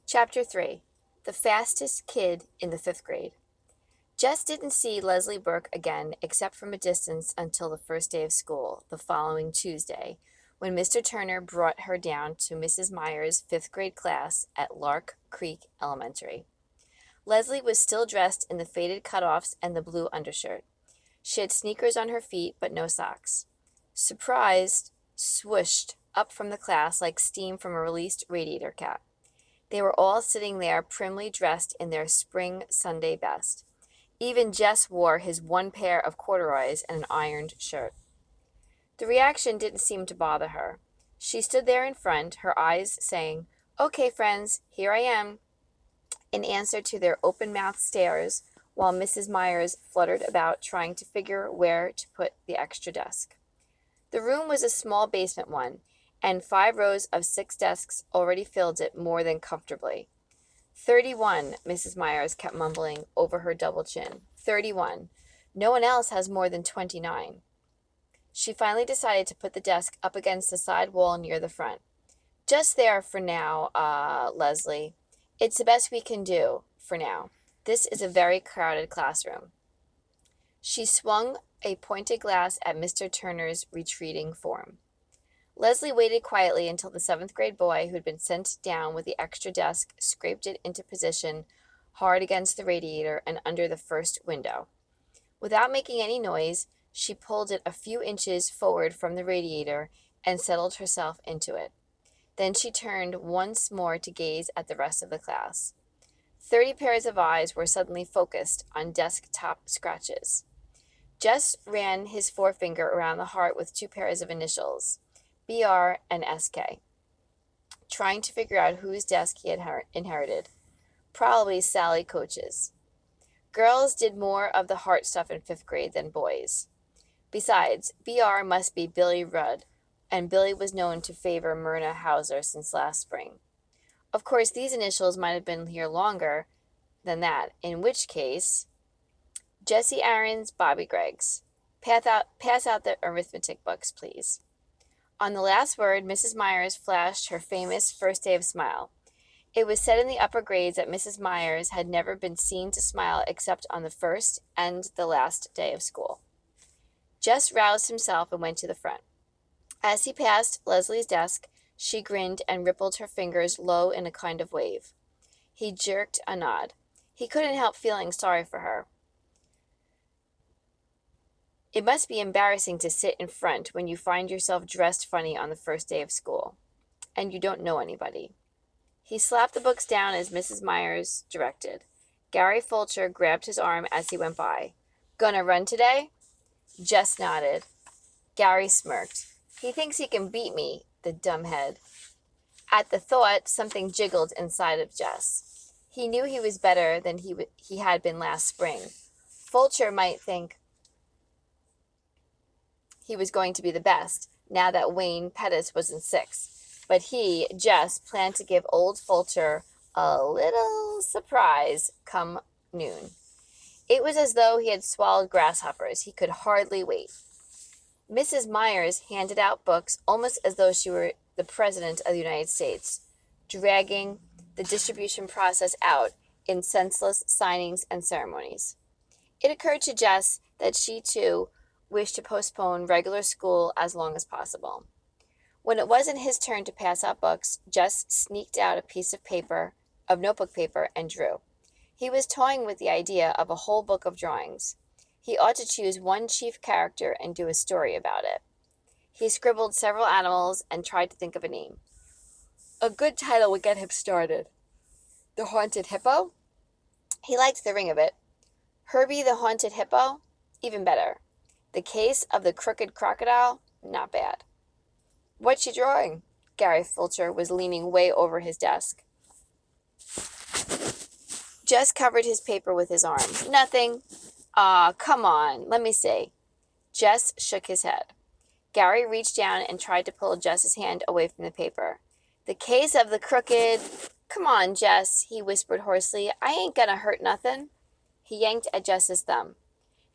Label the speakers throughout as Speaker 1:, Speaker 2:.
Speaker 1: Chapter 3. The Fastest Kid in the 5th Grade. Jess didn't see Leslie Burke again except from a distance until the first day of school, the following Tuesday, when Mr. Turner brought her down to Mrs. Meyer's 5th grade class at Lark Creek Elementary. Leslie was still dressed in the faded cutoffs and the blue undershirt. She had sneakers on her feet, but no socks. Surprised, swooshed up from the class like steam from a released radiator cap. They were all sitting there primly dressed in their spring Sunday best. Even Jess wore his one pair of corduroys and an ironed shirt. The reaction didn't seem to bother her. She stood there in front, her eyes saying, "Okay, friends, here I am," in answer to their open-mouthed stares, while Mrs. Myers fluttered about trying to figure where to put the extra desk. The room was a small basement one, and 5 rows of 6 desks already filled it more than comfortably. 31, Mrs. Myers kept mumbling over her double chin. 31. No one else has more than 29. She finally decided to put the desk up against the side wall near the front. "Just there for now, Leslie. It's the best we can do for now. This is a very crowded classroom." She swung a pointed glass at Mr. Turner's retreating form. Leslie waited quietly until the 7th grade boy who had been sent down with the extra desk scraped it into position hard against the radiator and under the first window. Without making any noise, she pulled it a few inches forward from the radiator and settled herself into it. Then she turned once more to gaze at the rest of the class. 30 pairs of eyes were suddenly focused on desk-top scratches. Jess ran his forefinger around the heart with 2 pairs of initials, BR and SK, trying to figure out whose desk he had inherited. Probably Sally Coach's. Girls did more of the heart stuff in 5th grade than boys. Besides, BR must be Billy Rudd, and Billy was known to favor Myrna Hauser since last spring. Of course, these initials might have been here longer than that, in which case, Jessie Aaron's, Bobby Gregg's. Pass out the arithmetic books, please. On the last word, Mrs. Myers flashed her famous first day of smile. It was said in the upper grades that Mrs. Myers had never been seen to smile except on the first and the last day of school. Jess roused himself and went to the front. As he passed Leslie's desk, she grinned and rippled her fingers low in a kind of wave. He jerked a nod. He couldn't help feeling sorry for her. It must be embarrassing to sit in front when you find yourself dressed funny on the first day of school, and you don't know anybody. He slapped the books down as Mrs. Myers directed. Gary Fulcher grabbed his arm as he went by. "Gonna run today?" Jess nodded. Gary smirked. "He thinks he can beat me, the dumbhead." At the thought, something jiggled inside of Jess. He knew he was better than he had been last spring. Fulcher might think he was going to be the best, now that Wayne Pettis was in 6th. But he, Jess, planned to give old Fulcher a little surprise come noon. It was as though he had swallowed grasshoppers. He could hardly wait. Mrs. Myers handed out books almost as though she were the President of the United States, dragging the distribution process out in senseless signings and ceremonies. It occurred to Jess that she, too, wished to postpone regular school as long as possible. When it wasn't his turn to pass out books, Jess sneaked out a piece of notebook paper, and drew. He was toying with the idea of a whole book of drawings. He ought to choose one chief character and do a story about it. He scribbled several animals and tried to think of a name. A good title would get him started. The Haunted Hippo? He liked the ring of it. Herbie the Haunted Hippo? Even better. The Case of the Crooked Crocodile? Not bad. "What's you drawing?" Gary Fulcher was leaning way over his desk. Jess covered his paper with his arm. "Nothing." "Aw, come on. Let me see." Jess shook his head. Gary reached down and tried to pull Jess's hand away from the paper. "The Case of the Crooked—" "Come on, Jess," he whispered hoarsely. "I ain't gonna hurt nothing." He yanked at Jess's thumb.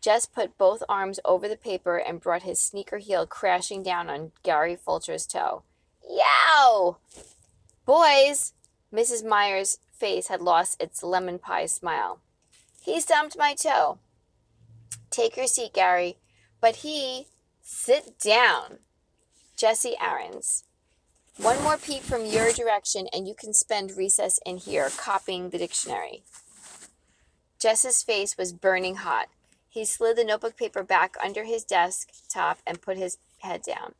Speaker 1: Jess put both arms over the paper and brought his sneaker heel crashing down on Gary Fulcher's toe. "Yow!" "Boys!" Mrs. Meyer's face had lost its lemon pie smile. He stumped my toe. Take your seat, Gary. But he... Sit down. Jessie Aarons. One more peep from your direction and you can spend recess in here copying the dictionary. Jess's face was burning hot. He slid the notebook paper back under his desktop and put his head down.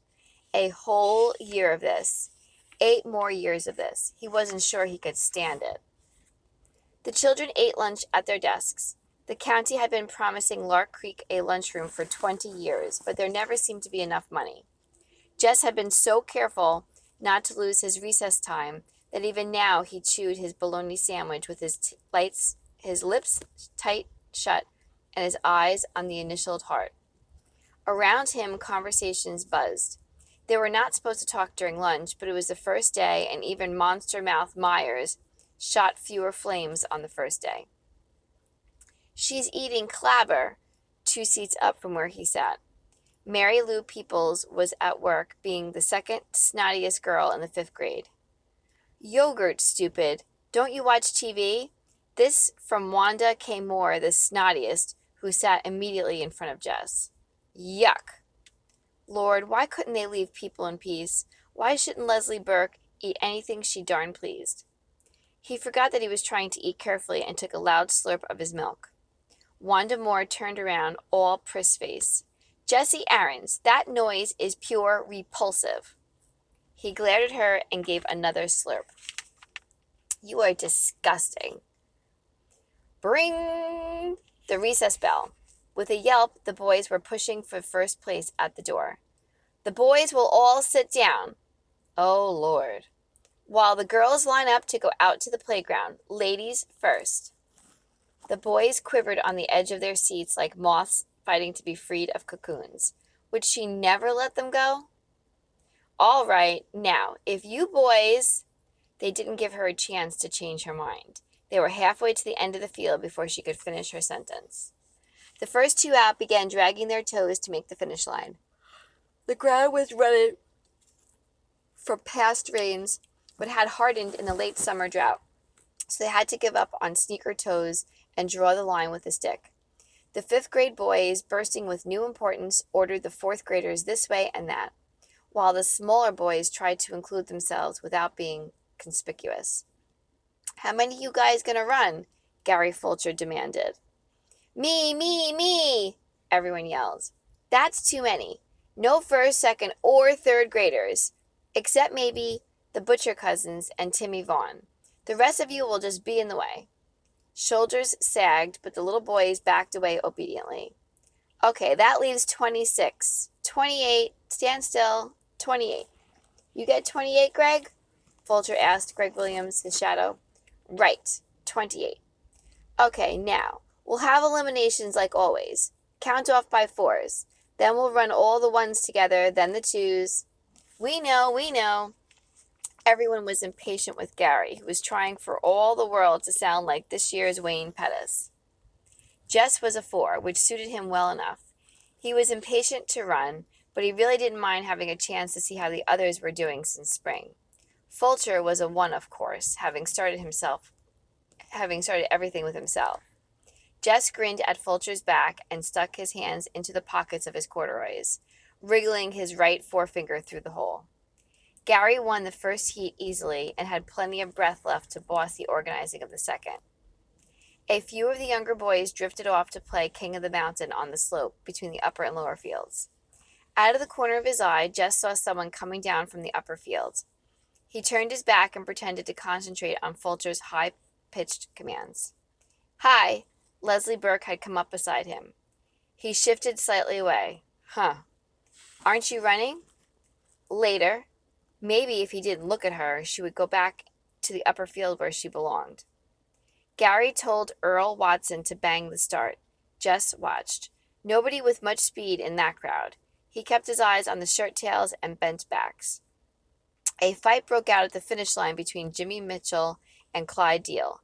Speaker 1: A whole year of this. 8 more years of this. He wasn't sure he could stand it. The children ate lunch at their desks. The county had been promising Lark Creek a lunchroom for 20 years, but there never seemed to be enough money. Jess had been so careful not to lose his recess time that even now he chewed his bologna sandwich with his lips tight shut and his eyes on the initialed heart. Around him, conversations buzzed. They were not supposed to talk during lunch, but it was the first day, and even Monster Mouth Myers shot fewer flames on the first day. She's eating clabber, 2 seats up from where he sat. Mary Lou Peoples was at work, being the second snottiest girl in the 5th grade. Yogurt, stupid. Don't you watch TV? This from Wanda K. Moore, the snottiest, who sat immediately in front of Jess. Yuck. Lord, why couldn't they leave people in peace? Why shouldn't Leslie Burke eat anything she darn pleased? He forgot that he was trying to eat carefully and took a loud slurp of his milk. Wanda Moore turned around, all priss-face. Jessie Aarons, that noise is pure repulsive. He glared at her and gave another slurp. You are disgusting. Bring the recess bell. With a yelp, the boys were pushing for first place at the door. The boys will all sit down. Oh, Lord. While the girls line up to go out to the playground, ladies first. The boys quivered on the edge of their seats like moths fighting to be freed of cocoons. Would she never let them go? All right, now, if you boys... They didn't give her a chance to change her mind. They were halfway to the end of the field before she could finish her sentence. The first 2 out began dragging their toes to make the finish line. The ground was rutted from past rains, but had hardened in the late summer drought, so they had to give up on sneaker toes and draw the line with a stick. The 5th grade boys, bursting with new importance, ordered the 4th graders this way and that, while the smaller boys tried to include themselves without being conspicuous. How many you guys gonna run? Gary Fulcher demanded. Me, everyone yelled. That's too many. No 1st, 2nd, or 3rd graders, except maybe the Butcher cousins and Timmy Vaughn. The rest of you will just be in the way. Shoulders sagged, but the little boys backed away obediently. Okay, that leaves 26. 28, stand still, 28. You get 28, Greg? Fulcher asked Greg Williams, his shadow. Right, 28. Okay, now, we'll have eliminations like always. Count off by 4s. Then we'll run all the 1s together, then the 2s. We know. Everyone was impatient with Gary, who was trying for all the world to sound like this year's Wayne Pettis. Jess was a 4, which suited him well enough. He was impatient to run, but he really didn't mind having a chance to see how the others were doing since spring. Fulcher was a 1, of course, having started everything with himself. Jess grinned at Fulcher's back and stuck his hands into the pockets of his corduroys, wriggling his right forefinger through the hole. Gary won the first heat easily and had plenty of breath left to boss the organizing of the second. A few of the younger boys drifted off to play King of the Mountain on the slope between the upper and lower fields. Out of the corner of his eye, Jess saw someone coming down from the upper field. He turned his back and pretended to concentrate on Fulcher's high-pitched commands. Hi, Leslie Burke had come up beside him. He shifted slightly away. Huh. Aren't you running? Later. Maybe if he didn't look at her, she would go back to the upper field where she belonged. Gary told Earl Watson to bang the start. Jess watched. Nobody with much speed in that crowd. He kept his eyes on the shirt tails and bent backs. A fight broke out at the finish line between Jimmy Mitchell and Clyde Deal.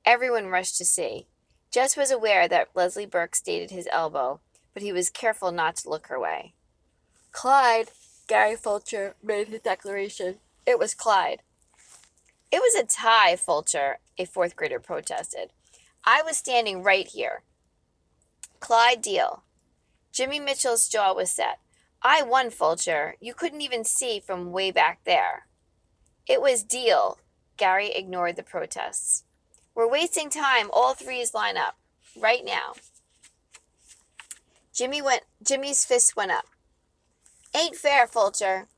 Speaker 1: Everyone rushed to see. Jess was aware that Leslie Burke stayed at his elbow, but he was careful not to look her way. Clyde, Gary Fulcher made his declaration. It was Clyde. It was a tie, Fulcher, a fourth grader protested. I was standing right here. Clyde Deal. Jimmy Mitchell's jaw was set. I won, Fulcher. You couldn't even see from way back there. It was Deal. Gary ignored the protests. We're wasting time. All threes line up. Right now. Jimmy's fist went up. Ain't fair, Fulcher.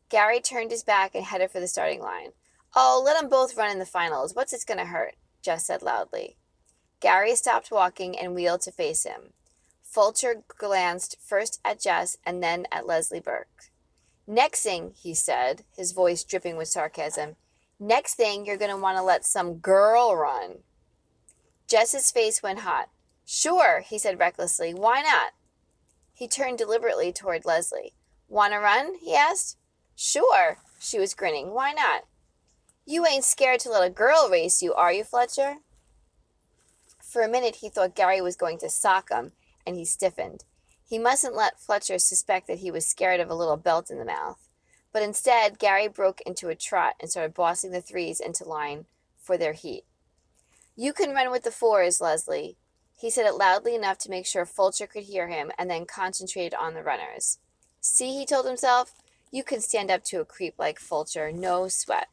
Speaker 1: Gary turned his back and headed for the starting line. Oh, let 'em both run in the finals. What's it gonna hurt? Jess said loudly. Gary stopped walking and wheeled to face him. Fulcher glanced first at Jess and then at Leslie Burke. Next thing, he said, his voice dripping with sarcasm, next thing you're going to want to let some girl run. Jess's face went hot. Sure, he said recklessly. Why not? He turned deliberately toward Leslie. Want to run? He asked. Sure, she was grinning. Why not? You ain't scared to let a girl race you, are you, Fletcher? For a minute he thought Gary was going to sock him, and he stiffened. He mustn't let Fletcher suspect that he was scared of a little belt in the mouth. But instead, Gary broke into a trot and started bossing the threes into line for their heat. You can run with the fours, Leslie. He said it loudly enough to make sure Fulcher could hear him and then concentrated on the runners. See, he told himself, you can stand up to a creep like Fulcher, no sweat.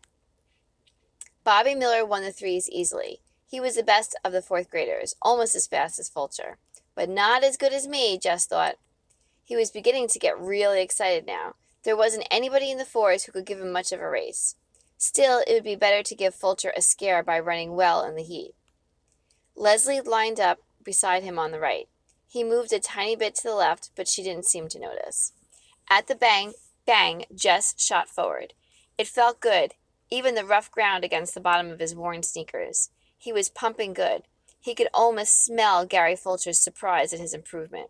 Speaker 1: Bobby Miller won the threes easily. He was the best of the fourth graders, almost as fast as Fulcher. But not as good as me, Jess thought. He was beginning to get really excited now. There wasn't anybody in the fours who could give him much of a race. Still, it would be better to give Fulcher a scare by running well in the heat. Leslie lined up beside him on the right. He moved a tiny bit to the left, but she didn't seem to notice. At the bang, Jess shot forward. It felt good, even the rough ground against the bottom of his worn sneakers. He was pumping good. He could almost smell Gary Fulcher's surprise at his improvement.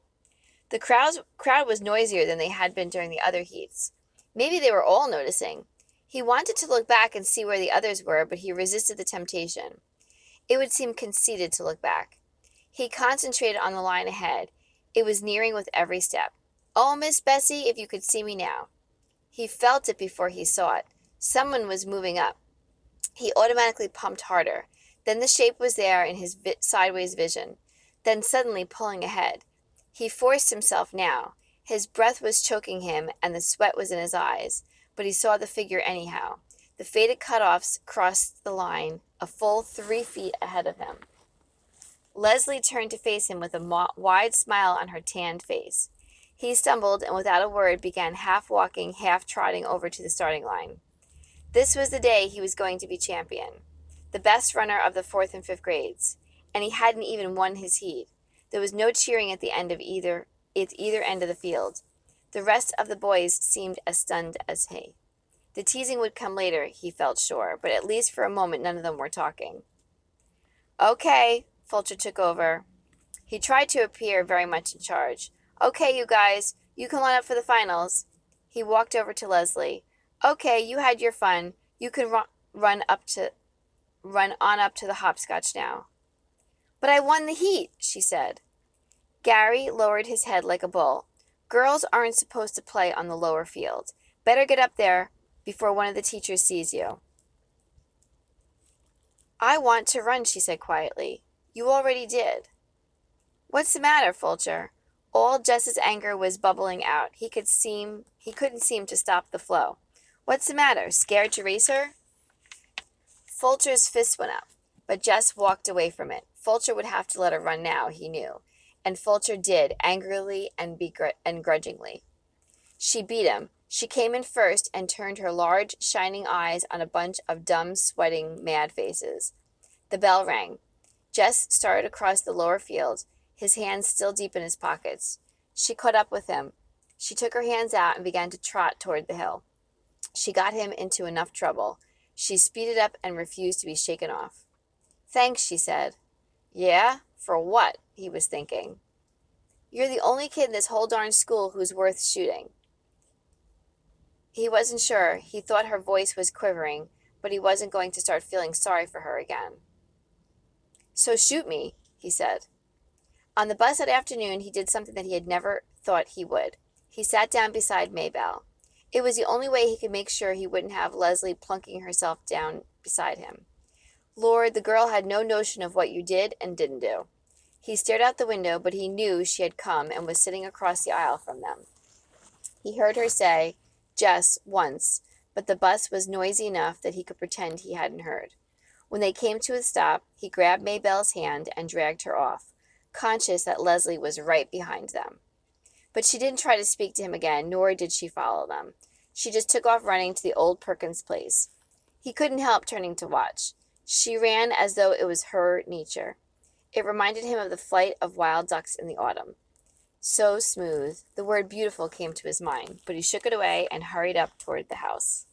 Speaker 1: The crowd was noisier than they had been during the other heats. Maybe they were all noticing. He wanted to look back and see where the others were, but he resisted the temptation. It would seem conceited to look back. He concentrated on the line ahead. It was nearing with every step. Oh, Miss Bessie, if you could see me now. He felt it before he saw it. Someone was moving up. He automatically pumped harder. Then the shape was there in his sideways vision. Then suddenly pulling ahead. He forced himself now. His breath was choking him and the sweat was in his eyes. But he saw the figure anyhow. The faded cutoffs crossed the line a full 3 feet ahead of him. Leslie turned to face him with a wide smile on her tanned face. He stumbled and without a word began half walking, half trotting over to the starting line. This was the day he was going to be champion. The best runner of the 4th and 5th grades, and he hadn't even won his heat. There was no cheering at the end of either end of the field. The rest of the boys seemed as stunned as he. The teasing would come later, he felt sure, but at least for a moment none of them were talking. Okay, Fulcher took over. He tried to appear very much in charge. Okay, you guys, you can line up for the finals. He walked over to Leslie. Okay, you had your fun. You can run on up to the hopscotch now. But I won the heat, she said. Gary lowered his head like a bull. Girls aren't supposed to play on the lower field. Better get up there before one of the teachers sees you. I want to run, she said quietly. You already did. What's the matter, Fulcher? All Jess's anger was bubbling out. He couldn't seem to stop the flow. What's the matter? Scared to race her? Fulcher's fist went up, but Jess walked away from it. Fulcher would have to let her run now, he knew. And Fulcher did, angrily and grudgingly. She beat him. She came in first and turned her large, shining eyes on a bunch of dumb, sweating, mad faces. The bell rang. Jess started across the lower field, his hands still deep in his pockets. She caught up with him. She took her hands out and began to trot toward the hill. She got him into enough trouble. She speeded up and refused to be shaken off. Thanks, she said. Yeah? For what? He was thinking. You're the only kid in this whole darn school who's worth shooting. He wasn't sure. He thought her voice was quivering, but he wasn't going to start feeling sorry for her again. So shoot me, he said. On the bus that afternoon, he did something that he had never thought he would. He sat down beside Maybelle. It was the only way he could make sure he wouldn't have Leslie plunking herself down beside him. Lord, the girl had no notion of what you did and didn't do. He stared out the window, but he knew she had come and was sitting across the aisle from them. He heard her say, Jess, once, but the bus was noisy enough that he could pretend he hadn't heard. When they came to a stop, he grabbed Maybelle's hand and dragged her off, conscious that Leslie was right behind them. But she didn't try to speak to him again, nor did she follow them. She just took off running to the old Perkins place. He couldn't help turning to watch. She ran as though it was her nature. It reminded him of the flight of wild ducks in the autumn. So smooth. The word beautiful came to his mind, but he shook it away and hurried up toward the house.